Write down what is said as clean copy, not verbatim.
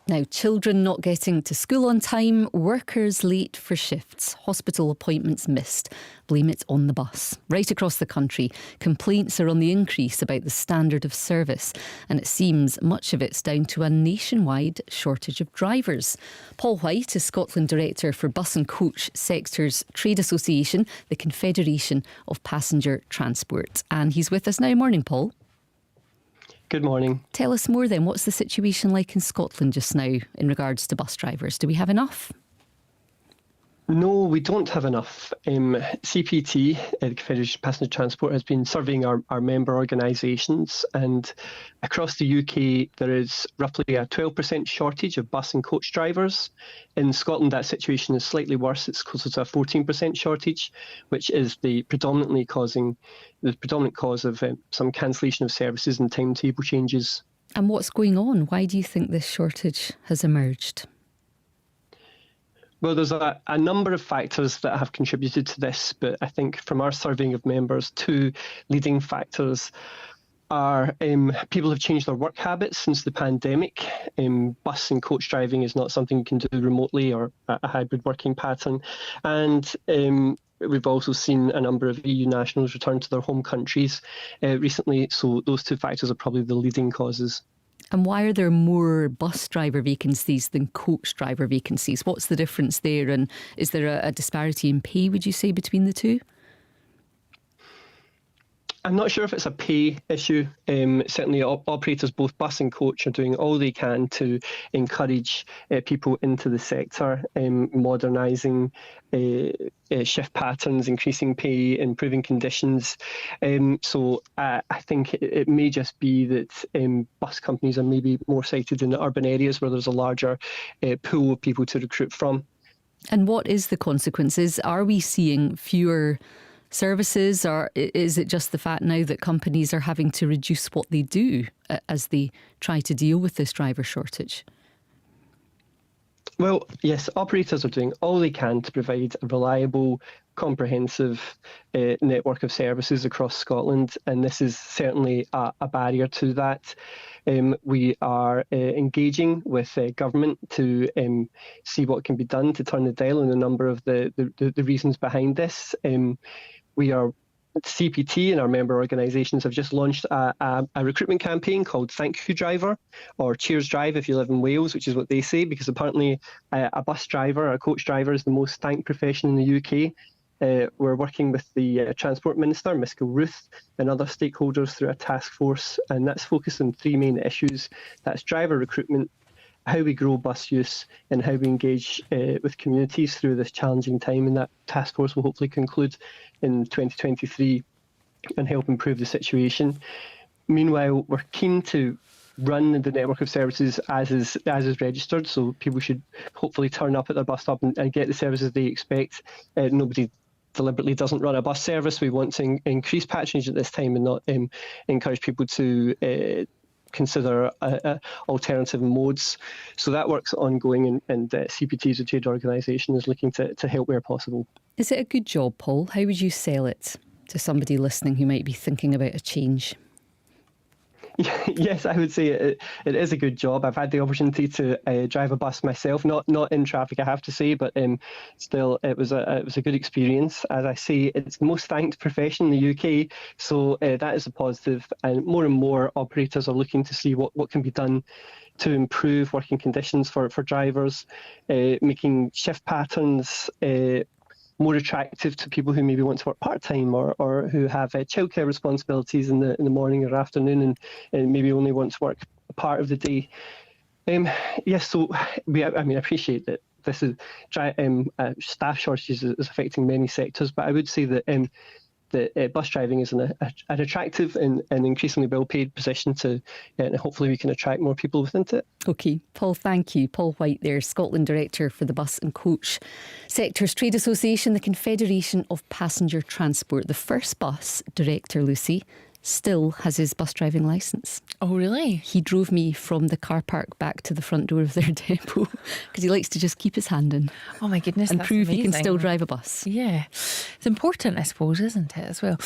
Now, children not getting to school on time, workers late for shifts, hospital appointments missed. Blame it on the bus. Right across the country, complaints are on the increase about the standard of service, and it seems much of it's down to a nationwide shortage of drivers. Paul White is Scotland Director for Bus and Coach Sector's Trade Association, the Confederation of Passenger Transport. And he's with us now. Morning, Paul. Good morning. Tell us more then. What's the situation like in Scotland just now in regards to bus drivers? Do we have enough? No, we don't have enough. CPT, the Confederation of Passenger Transport, has been surveying our member organisations, and across the UK there is roughly a 12% shortage of bus and coach drivers. In Scotland that situation is slightly worse. It's closer to a 14% shortage, which is the predominant cause of some cancellation of services and timetable changes. And what's going on? Why do you think this shortage has emerged? Well, there's a number of factors that have contributed to this, but I think from our surveying of members, two leading factors are people have changed their work habits since the pandemic. Bus and coach driving is not something you can do remotely or a hybrid working pattern. And we've also seen a number of EU nationals return to their home countries recently. So those two factors are probably the leading causes. And why are there more bus driver vacancies than coach driver vacancies? What's the difference there? And is there a disparity in pay, would you say, between the two? I'm not sure if it's a pay issue. Certainly operators, both bus and coach, are doing all they can to encourage people into the sector, modernising shift patterns, increasing pay, improving conditions. So I think it may just be that bus companies are maybe more sited in the urban areas where there's a larger pool of people to recruit from. And what is the consequences? Are we seeing fewer services, or is it just the fact now that companies are having to reduce what they do as they try to deal with this driver shortage? Well, yes, operators are doing all they can to provide a reliable, comprehensive network of services across Scotland, and this is certainly a barrier to that. We are engaging with government to see what can be done to turn the dial on a number of the reasons behind this. We are CPT and our member organisations have just launched a recruitment campaign called Thank You Driver, or Cheers Drive if you live in Wales, which is what they say, because apparently a bus driver, a coach driver, is the most thanked profession in the UK. We're working with the Transport Minister, Miss Ruth, and other stakeholders through a task force, and that's focused on three main issues. That's driver recruitment, how we grow bus use, and how we engage with communities through this challenging time. And that task force will hopefully conclude in 2023 and help improve the situation. Meanwhile, we're keen to run the network of services as is registered, so people should hopefully turn up at their bus stop and get the services they expect. Nobody deliberately doesn't run a bus service. We want to increase patronage at this time and not encourage people to consider alternative modes. So that work's ongoing, and CPT as a trade organisation is looking to help where possible. Is it a good job, Paul? How would you sell it to somebody listening who might be thinking about a change? Yes, I would say it is a good job. I've had the opportunity to drive a bus myself, not in traffic, I have to say, but still, it was a good experience. As I say, it's the most thanked profession in the UK, so that is a positive. And more operators are looking to see what can be done to improve working conditions for drivers, making shift patterns more attractive to people who maybe want to work part-time or who have childcare responsibilities in the morning or afternoon and maybe only want to work a part of the day. Yes, so I appreciate that this is staff shortages is affecting many sectors, but I would say that bus driving is an attractive and increasingly well-paid position and hopefully we can attract more people within it. OK, Paul, thank you. Paul White there, Scotland Director for the Bus and Coach Sector's Trade Association, the Confederation of Passenger Transport. The first bus director, Lucy, still has his bus driving licence. Oh, really? He drove me from the car park back to the front door of their depot because he likes to just keep his hand in. Oh my goodness, and that's prove amazing. he can still drive a bus. Yeah, it's important, I suppose, isn't it, as well?